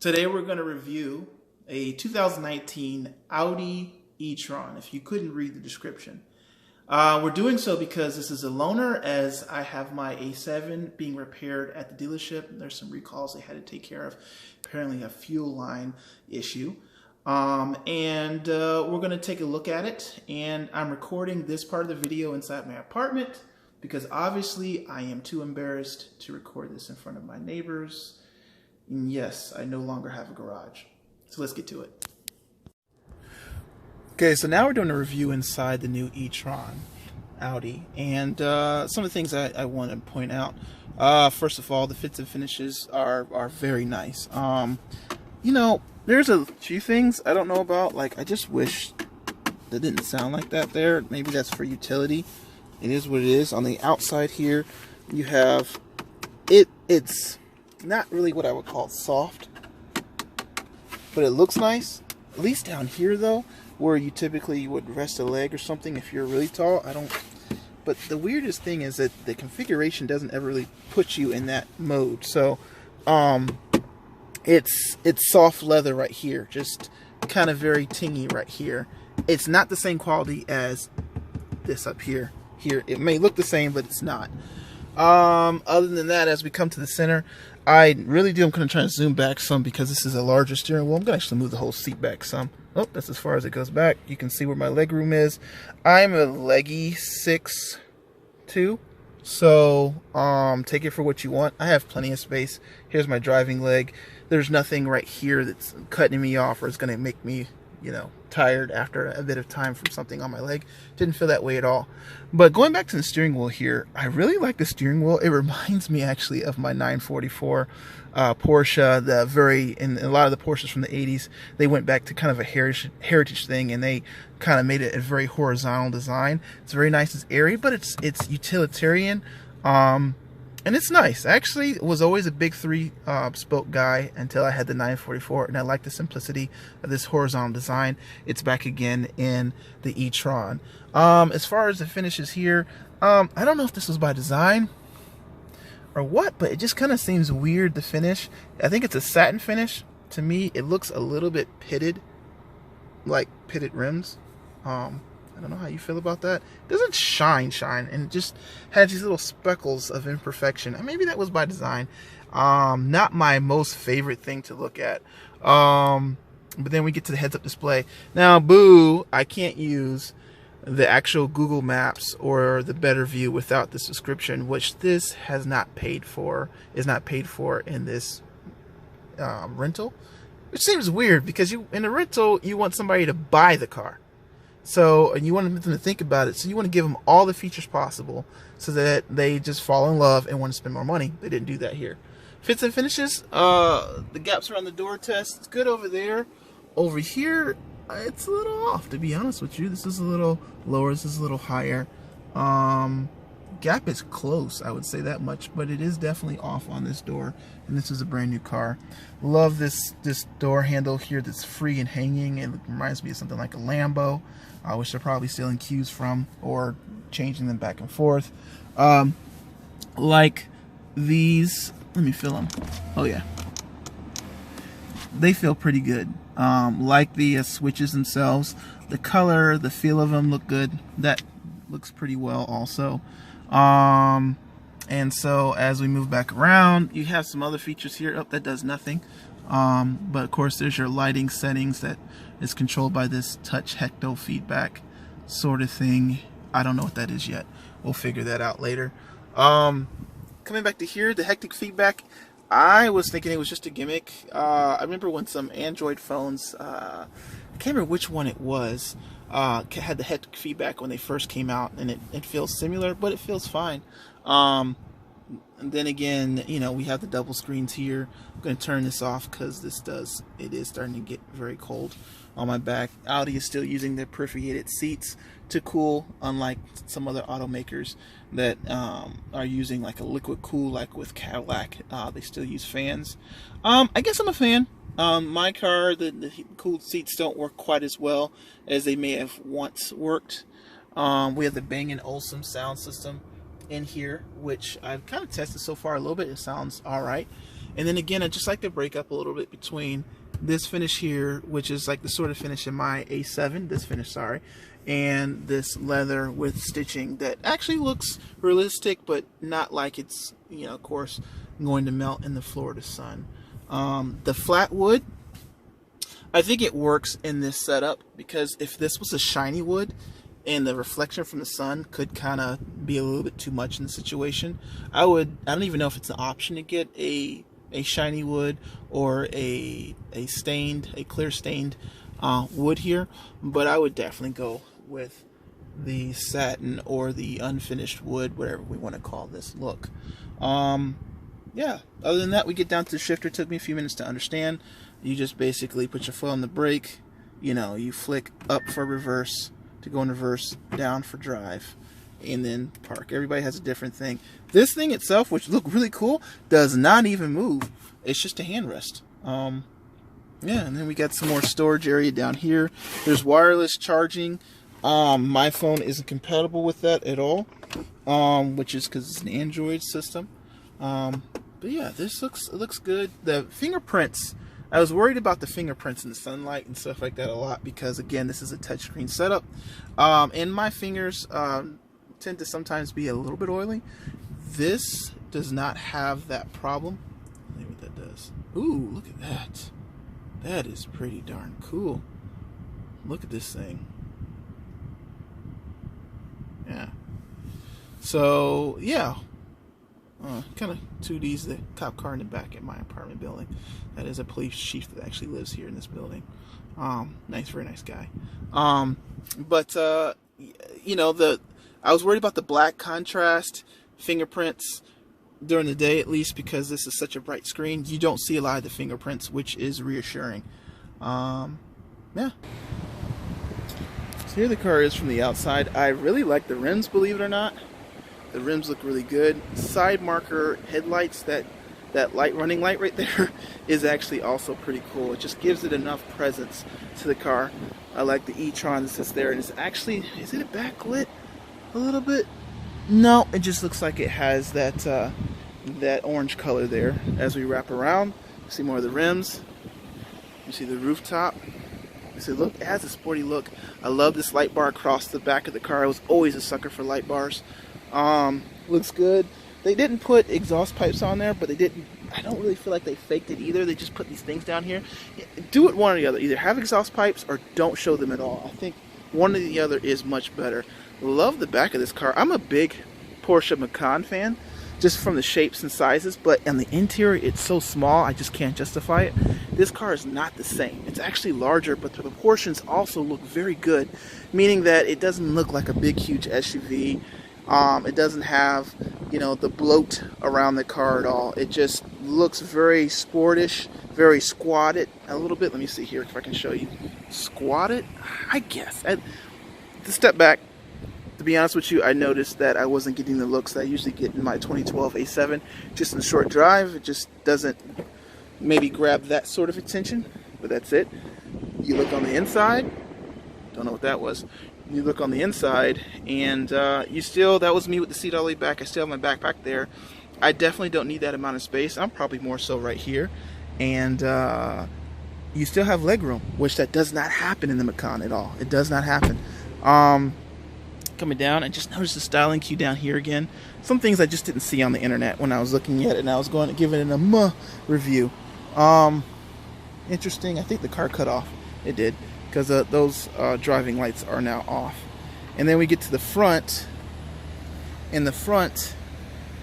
Today we're going to review a 2019 Audi E-tron, if you couldn't read the description. We're doing so because this is a loaner, as I have my A7 being repaired at the dealership. There's some recalls they had to take care of, apparently a fuel line issue. We're going to take a look at it, and I'm recording this part of the video inside my apartment because obviously I am too embarrassed to record this in front of my neighbors. And yes, I no longer have a garage. So let's get to it. Okay, so now we're doing a review inside the new e-tron Audi. And some of the things I want to point out. First of all, the fits and finishes are very nice. You know, there's a few things I don't know about. Like, I just wish that didn't sound like that there. Maybe that's for utility. It is what it is. On the outside here, you have it's not really what I would call soft, but it looks nice. At least down here though, where you typically would rest a leg or something if you're really tall. But the weirdest thing is that the configuration doesn't ever really put you in that mode. So it's soft leather right here, just kind of very tingy right here. It's not the same quality as this up here. It may look the same, but it's not. Other than that, as we come to the center, I'm going to try to zoom back some because this is a larger steering wheel. I'm going to actually move the whole seat back some. Oh, that's as far as it goes back. You can see where my leg room is. I'm a leggy 6'2", so take it for what you want. I have plenty of space. Here's my driving leg. There's nothing right here that's cutting me off or is going to make me, you know, tired after a bit of time from something on my leg. Didn't feel that way at all. But going back to the steering wheel here, I really like the steering wheel. It reminds me actually of my 944 Porsche. In a lot of the Porsches from the 80s, they went back to kind of a heritage thing, and they kind of made it a very horizontal design. It's very nice. It's airy, but it's utilitarian. And it's nice. I actually was always a big spoke guy until I had the 944, and I like the simplicity of this horizontal design. It's back again in the e-tron. As far as the finishes here, I don't know if this was by design or what, but it just kind of seems weird, the finish. I think it's a satin finish. To me, it looks a little bit pitted, like pitted rims. I don't know how you feel about that. It doesn't shine, and it just has these little speckles of imperfection. And maybe that was by design. Not my most favorite thing to look at. But then we get to the heads-up display. Now, boo, I can't use the actual Google Maps or the Better View without the subscription, which this is not paid for in this rental. Which seems weird because in a rental, you want somebody to buy the car. So, and you want them to think about it. So you want to give them all the features possible so that they just fall in love and want to spend more money. They didn't do that here. Fits and finishes. The gaps around the door test. It's good over there. Over here, it's a little off, to be honest with you. This is a little lower. This is a little higher. Gap is close, I would say that much, but it is definitely off on this door, and this is a brand new car. Love this door handle here that's free and hanging. It reminds me of something like a Lambo, which they're probably stealing cues from or changing them back and forth. Like these, let me feel them. Oh yeah, they feel pretty good. Like the switches themselves, the color, the feel of them look good. That looks pretty well also. And so as we move back around, you have some other features here. Oh, that does nothing. But of course there's your lighting settings that is controlled by this touch hecto feedback sort of thing. I don't know what that is yet. We'll figure that out later. Coming back to here, the hectic feedback, I was thinking it was just a gimmick. I remember when some Android phones, I can't remember which one it was, had the hectic feedback when they first came out, and it feels similar, but it feels fine. And then again, you know, we have the double screens here. I'm going to turn this off because it is starting to get very cold on my back. Audi is still using their perforated seats to cool, unlike some other automakers that are using like a liquid cool, like with Cadillac. They still use fans. I guess I'm a fan. My car, the cooled seats don't work quite as well as they may have once worked. We have the Bang & Olufsen sound system in here, which I've kind of tested so far a little bit. It sounds all right. And then again, I just like to break up a little bit between this finish here, which is like the sort of finish in my A7, this finish, sorry, and this leather with stitching that actually looks realistic, but not like it's, you know, of course, going to melt in the Florida sun. The flat wood, I think it works in this setup, because if this was a shiny wood and the reflection from the sun could kind of be a little bit too much in the situation, I don't even know if it's an option to get a shiny wood or a clear stained wood here, but I would definitely go with the satin or the unfinished wood, whatever we want to call this look. Yeah, other than that, we get down to the shifter. It took me a few minutes to understand. You just basically put your foot on the brake, you know, you flick up for reverse to go in reverse, down for drive, and then park. Everybody has a different thing. This thing itself, which looked really cool, does not even move. It's just a handrest. Yeah, and then we got some more storage area down here. There's wireless charging. My phone isn't compatible with that at all, which is because it's an Android system. But yeah, this looks good. The fingerprints, I was worried about the fingerprints in the sunlight and stuff like that a lot, because again, this is a touchscreen setup, and my fingers tend to sometimes be a little bit oily. This does not have that problem. Let's see what that does. Ooh, look at that. That is pretty darn cool. Look at this thing. Yeah. So yeah, kind of 2D's the cop car in the back at my apartment building. That is a police chief that actually lives here in this building. Nice, very nice guy. But you know, I was worried about the black contrast fingerprints during the day, at least, because this is such a bright screen. You don't see a lot of the fingerprints, which is reassuring. Yeah. So here the car is from the outside. I really like the rims, believe it or not. The rims look really good. Side marker headlights, that light, running light right there, is actually also pretty cool. It just gives it enough presence to the car. I like the E-tron that sits there, and it's actually, is it a backlit a little bit? No, it just looks like it has that orange color there. As we wrap around, you see more of the rims. You see the rooftop. You see, look, it has a sporty look. I love this light bar across the back of the car. I was always a sucker for light bars. Looks good. They didn't put exhaust pipes on there, but I don't really feel like they faked it either. They just put these things down here. Do it one or the other. Either have exhaust pipes or don't show them at all. I think one or the other is much better. Love the back of this car. I'm a big Porsche Macan fan, just from the shapes and sizes, but on the interior it's so small I just can't justify it. This car is not the same. It's actually larger, but the proportions also look very good, meaning that it doesn't look like a big huge SUV. It doesn't have, you know, the bloat around the car at all. It just looks very sportish, very squatted a little bit. Let me see here if I can show you. Squatted, I guess. To step back, to be honest with you, I noticed that I wasn't getting the looks that I usually get in my 2012 A7. Just in a short drive, it just doesn't maybe grab that sort of attention, but that's it. You look on the inside, don't know what that was. You look on the inside, and you still, that was me with the seat all the way back. I still have my backpack there. I definitely don't need that amount of space. I'm probably more so right here. And you still have leg room, which that does not happen in the Macan at all. It does not happen. Coming down, I just noticed the styling cue down here again. Some things I just didn't see on the internet when I was looking at it, and I was going to give it a review. Interesting. I think the car cut off. It did, because those driving lights are now off. And then we get to the front, and the front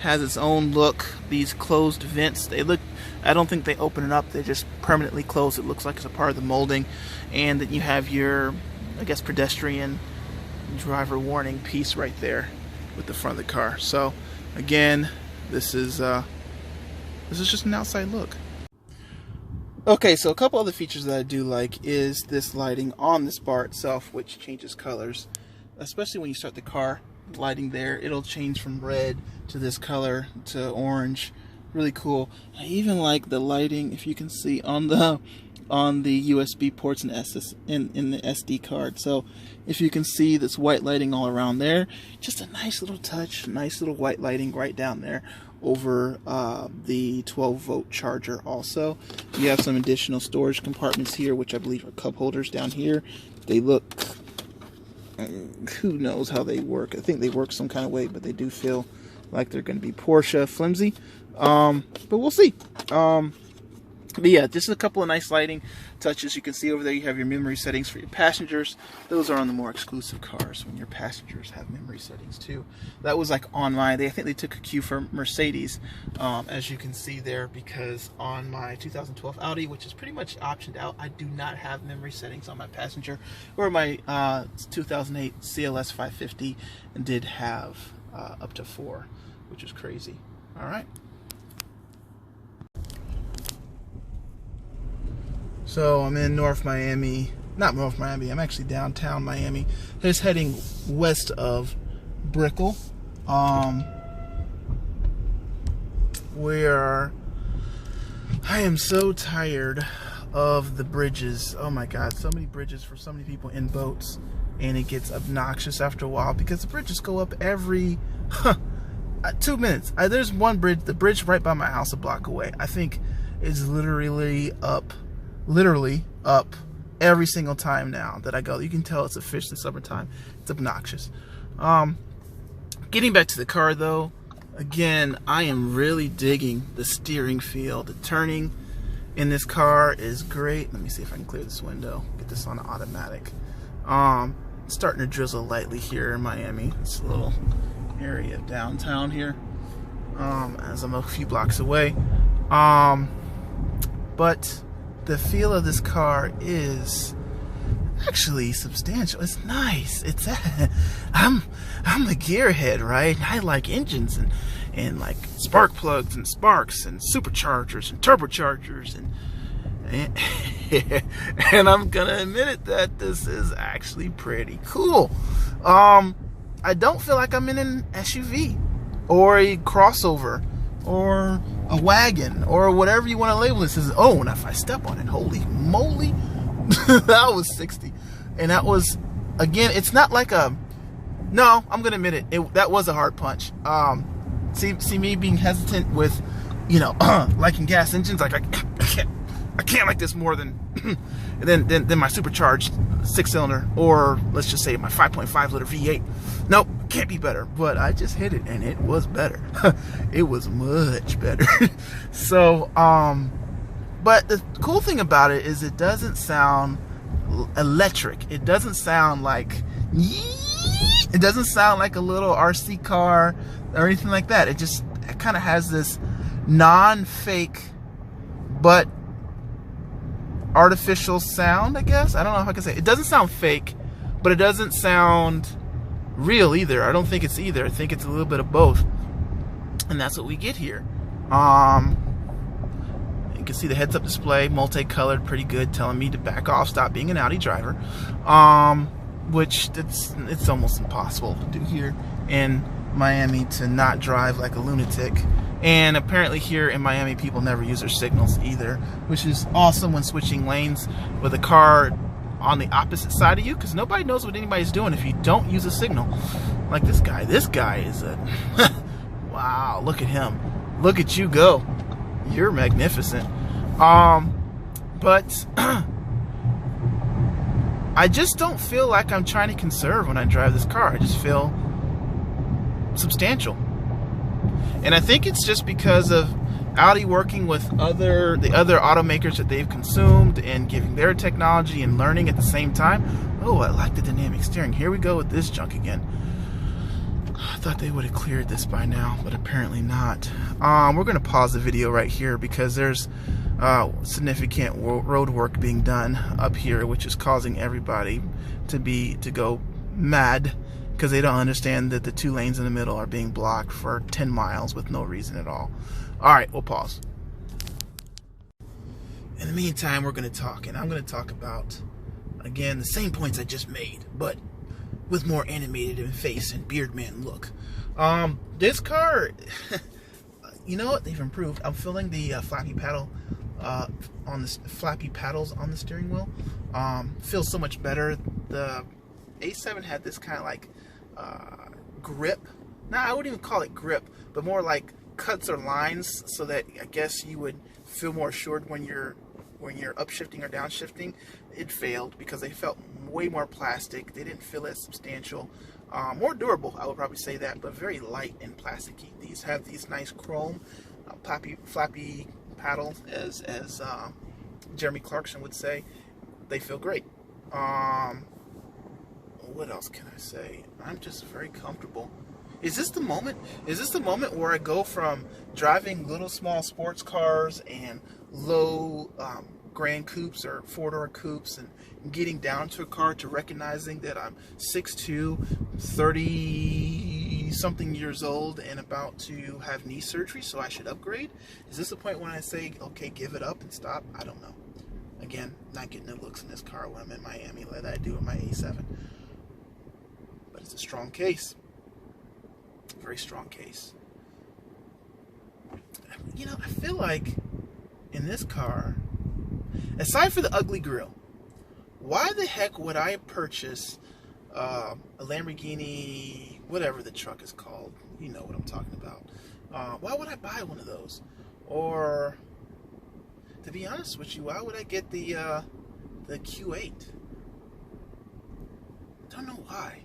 has its own look. These closed vents, they look, I don't think they open it up, they just permanently close. It looks like it's a part of the molding. And then you have your, I guess, pedestrian driver warning piece right there with the front of the car. So again, this is just an outside look. Okay, so a couple other features that I do like is this lighting on this bar itself, which changes colors, especially when you start the car. Lighting there, it'll change from red to this color to orange. Really cool. I even like the lighting, if you can see, on the on the USB ports and in the SD card. So if you can see this white lighting all around there, just a nice little touch, nice little white lighting right down there over the 12-volt charger. Also, you have some additional storage compartments here, which I believe are cup holders down here. They look, who knows how they work. I think they work some kind of way, but they do feel like they're going to be Porsche flimsy. But we'll see. But yeah, just a couple of nice lighting touches. You can see over there you have your memory settings for your passengers. Those are on the more exclusive cars when your passengers have memory settings too. That was like on my, I think they took a cue from Mercedes, as you can see there, because on my 2012 Audi, which is pretty much optioned out, I do not have memory settings on my passenger, or my 2008 CLS 550 did have up to 4, which is crazy. All right. So I'm in North Miami, not North Miami, I'm actually downtown Miami. Just heading west of Brickell, where I am so tired of the bridges. Oh my God, so many bridges for so many people in boats, and it gets obnoxious after a while because the bridges go up every 2 minutes. There's one bridge, the bridge right by my house a block away, I think is literally up every single time now that I go. You can tell it's officially summertime. It's obnoxious. Getting back to the car though, again, I am really digging the steering feel. The turning in this car is great. Let me see if I can clear this window, get this on automatic. Starting to drizzle lightly here in Miami. It's a little area of downtown here, as I'm a few blocks away. But the feel of this car is actually substantial. It's nice. It's I'm a gearhead, right? I like engines and like spark plugs and sparks and superchargers and turbochargers and I'm gonna admit it that this is actually pretty cool. I don't feel like I'm in an SUV or a crossover or a wagon or whatever you want to label this as. Oh, and if I step on it, holy moly, that was 60. And that was, again, it's not like a, no, I'm gonna admit it, that was a hard punch. See me being hesitant with, you know, liking gas engines, like I can't like this more than than my supercharged 6-cylinder, or let's just say my 5.5 liter V8. Nope, can't be better. But I just hit it and it was better. It was much better. So but the cool thing about it is it doesn't sound electric. It doesn't sound like a little RC car or anything like that. It kind of has this non-fake but artificial sound, I guess. I don't know if I can say it. It doesn't sound fake, but it doesn't sound real either. I don't think it's either. I think it's a little bit of both, and that's what we get here. You can see the heads-up display, multicolored, pretty good, telling me to back off, stop being an Audi driver, which it's almost impossible to do here in Miami, to not drive like a lunatic. And apparently here in Miami, people never use their signals either, which is awesome when switching lanes with a car on the opposite side of you, because nobody knows what anybody's doing if you don't use a signal. Like this guy. This guy is a wow, look at him. Look at you go. You're magnificent. But I just don't feel like I'm trying to conserve when I drive this car. I just feel substantial. And I think it's just because of Audi working with the other automakers that they've consumed and giving their technology and learning at the same time. Oh, I like the dynamic steering. Here we go with this junk again. I thought they would have cleared this by now, but apparently not. We're going to pause the video right here because there's significant road work being done up here, which is causing everybody to go mad, because they don't understand that the 2 lanes in the middle are being blocked for 10 miles with no reason at all. Alright, we'll pause. In the meantime, we're going to talk, and I'm going to talk about, again, the same points I just made, but with more animated and face and beard man look. This car, you know what, they've improved. I'm feeling the flappy paddle on the flappy paddles on the steering wheel. Feels so much better. The A7 had this kind of like grip. I wouldn't even call it grip, but more like cuts or lines, so that I guess you would feel more assured when you're upshifting or downshifting. It failed because they felt way more plastic. They didn't feel as substantial. More durable, I would probably say that, but very light and plasticky. These have these nice chrome flappy paddles, as Jeremy Clarkson would say. They feel great. What else can I say? I'm just very comfortable. Is this the moment? Is this the moment where I go from driving little small sports cars and low Grand Coupes or four-door coupes and getting down to a car to recognizing that I'm 6'2", 30-something years old and about to have knee surgery, so I should upgrade? Is this the point when I say, okay, give it up and stop? I don't know. Again, not getting the looks in this car when I'm in Miami like I do with my A7. But it's a strong case. Very strong case. You know, I feel like in this car, aside for the ugly grille, why the heck would I purchase a Lamborghini, whatever the truck is called? You know what I'm talking about. Why would I buy one of those? Or, to be honest with you, why would I get the Q8? Don't know why.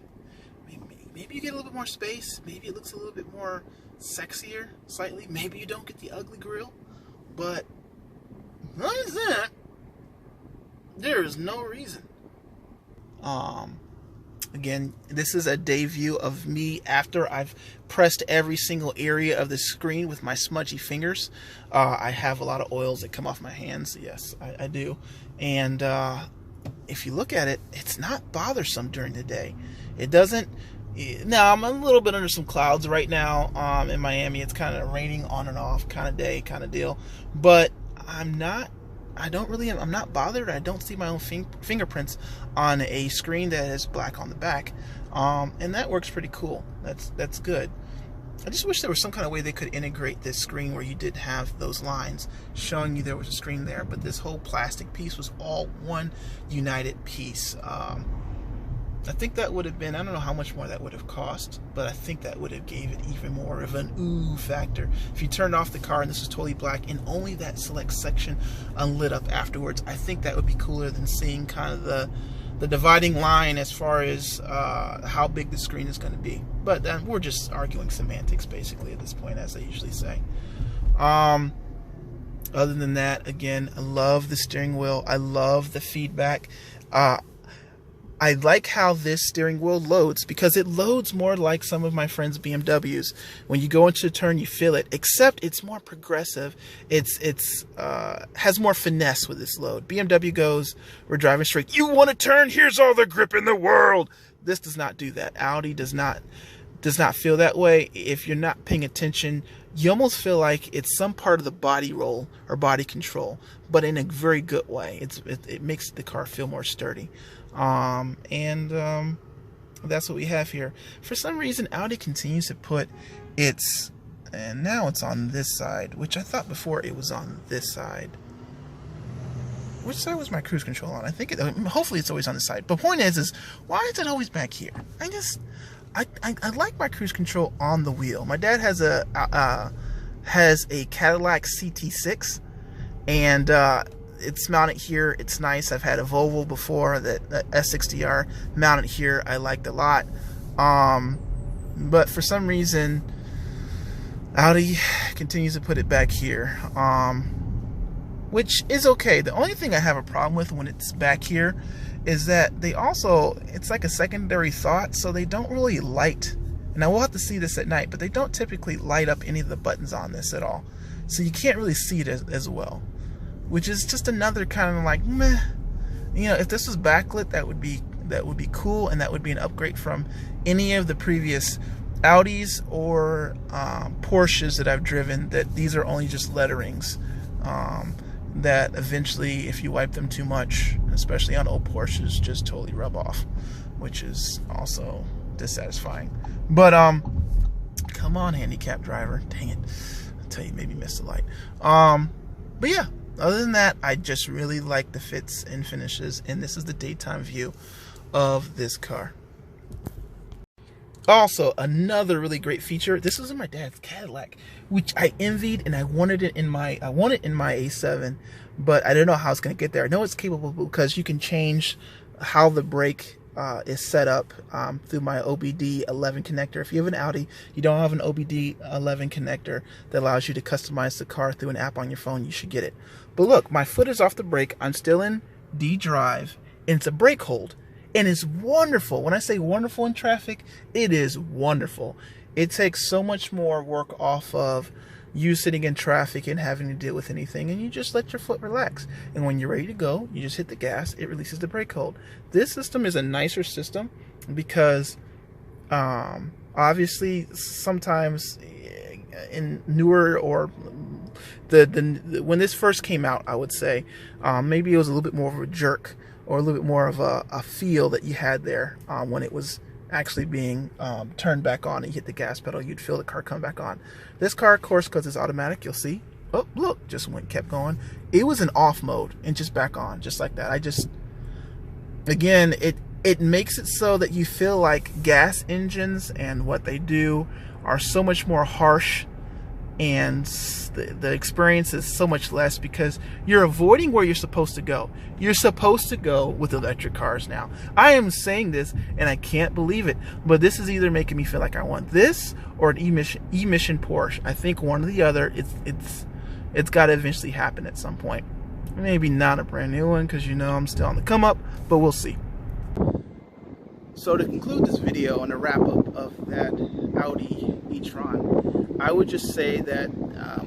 Maybe you get a little bit more space. Maybe it looks a little bit more sexier, slightly. Maybe you don't get the ugly grille. But other than that, there is no reason. Again, this is a day view of me after I've pressed every single area of the screen with my smudgy fingers. I have a lot of oils that come off my hands. Yes, I do. And if you look at it, it's not bothersome during the day. It doesn't. Now, I'm a little bit under some clouds right now in Miami. It's kind of raining on and off kind of day, kind of deal. But I'm not bothered. I don't see my own fingerprints on a screen that is black on the back. And that works pretty cool. That's good. I just wish there was some kind of way they could integrate this screen where you did have those lines showing you there was a screen there, but this whole plastic piece was all one united piece. I think that would have been, I don't know how much more that would have cost, but I think that would have gave it even more of an ooh factor. If you turned off the car and this was totally black and only that select section unlit up afterwards, I think that would be cooler than seeing kind of the dividing line as far as how big the screen is going to be. But then we're just arguing semantics basically at this point, as I usually say. Other than that, again, I love the steering wheel. I love the feedback. I like how this steering wheel loads, because it loads more like some of my friends' BMWs. When you go into a turn, you feel it, except it's more progressive. It's has more finesse with this load. BMW goes, we're driving straight. You want to turn? Here's all the grip in the world. This does not do that. Audi does not feel that way. If you're not paying attention, you almost feel like it's some part of the body roll or body control, but in a very good way. It makes the car feel more sturdy. That's what we have here. For some reason, Audi continues to put its, and now it's on this side, which I thought before it was on this side. Which side was my cruise control on? I think hopefully it's always on the side. But point is why is it always back here? I like my cruise control on the wheel. My dad has a Cadillac CT6, and it's mounted here. It's nice. I've had a Volvo before, that S60R mounted here. I liked a lot. But for some reason, Audi continues to put it back here, which is okay. The only thing I have a problem with when it's back here is that it's like a secondary thought, so they don't really light, and I will have to see this at night, but they don't typically light up any of the buttons on this at all. So you can't really see it as well, which is just another kind of like, meh. You know, if this was backlit, that would be cool, and that would be an upgrade from any of the previous Audis or Porsches that I've driven, that these are only just letterings. That eventually, if you wipe them too much, especially on old Porsches, just totally rub off, which is also dissatisfying. But come on, handicap driver, dang it! I tell you, maybe missed the light. But yeah, other than that, I just really like the fits and finishes, and this is the daytime view of this car. Also, another really great feature, this was in my dad's Cadillac, which I envied, and I wanted it in my A7, but I don't know how it's going to get there. I know it's capable because you can change how the brake is set up through my OBD11 connector. If you have an Audi, you don't have an OBD11 connector that allows you to customize the car through an app on your phone, you should get it. But look, my foot is off the brake. I'm still in D drive, and it's a brake hold. And it's wonderful. When I say wonderful in traffic, it is wonderful. It takes so much more work off of you sitting in traffic and having to deal with anything, and you just let your foot relax. And when you're ready to go, you just hit the gas, it releases the brake hold. This system is a nicer system because obviously sometimes in newer or when this first came out, I would say maybe it was a little bit more of a jerk, or a little bit more of a feel that you had there when it was actually being turned back on and you hit the gas pedal, you'd feel the car come back on. This car, of course, because it's automatic, you'll see, oh, look, just kept going. It was in off mode and just back on, just like that. Again, it makes it so that you feel like gas engines and what they do are so much more harsh, and the experience is so much less because you're avoiding where you're supposed to go. You're supposed to go with electric cars now. I am saying this and I can't believe it, but this is either making me feel like I want this or an emission Porsche. I think one or the other. It's got to eventually happen at some point. Maybe not a brand new one because I'm still on the come up, but we'll see. So to conclude this video and a wrap up of that Audi E-tron, I would just say that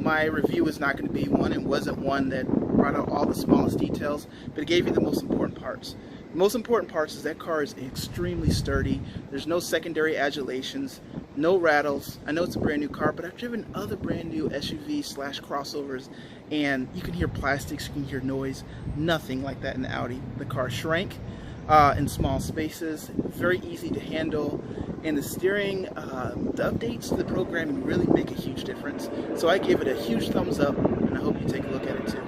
my review is not going to be one. It wasn't one that brought out all the smallest details, but it gave you the most important parts. The most important parts is that car is extremely sturdy. There's no secondary adulations, no rattles. I know it's a brand new car, but I've driven other brand new SUV/crossovers, and you can hear plastics, you can hear noise. Nothing like that in the Audi. The car shrank in small spaces, very easy to handle, and the steering, the updates to the programming really make a huge difference. So I give it a huge thumbs up, and I hope you take a look at it too.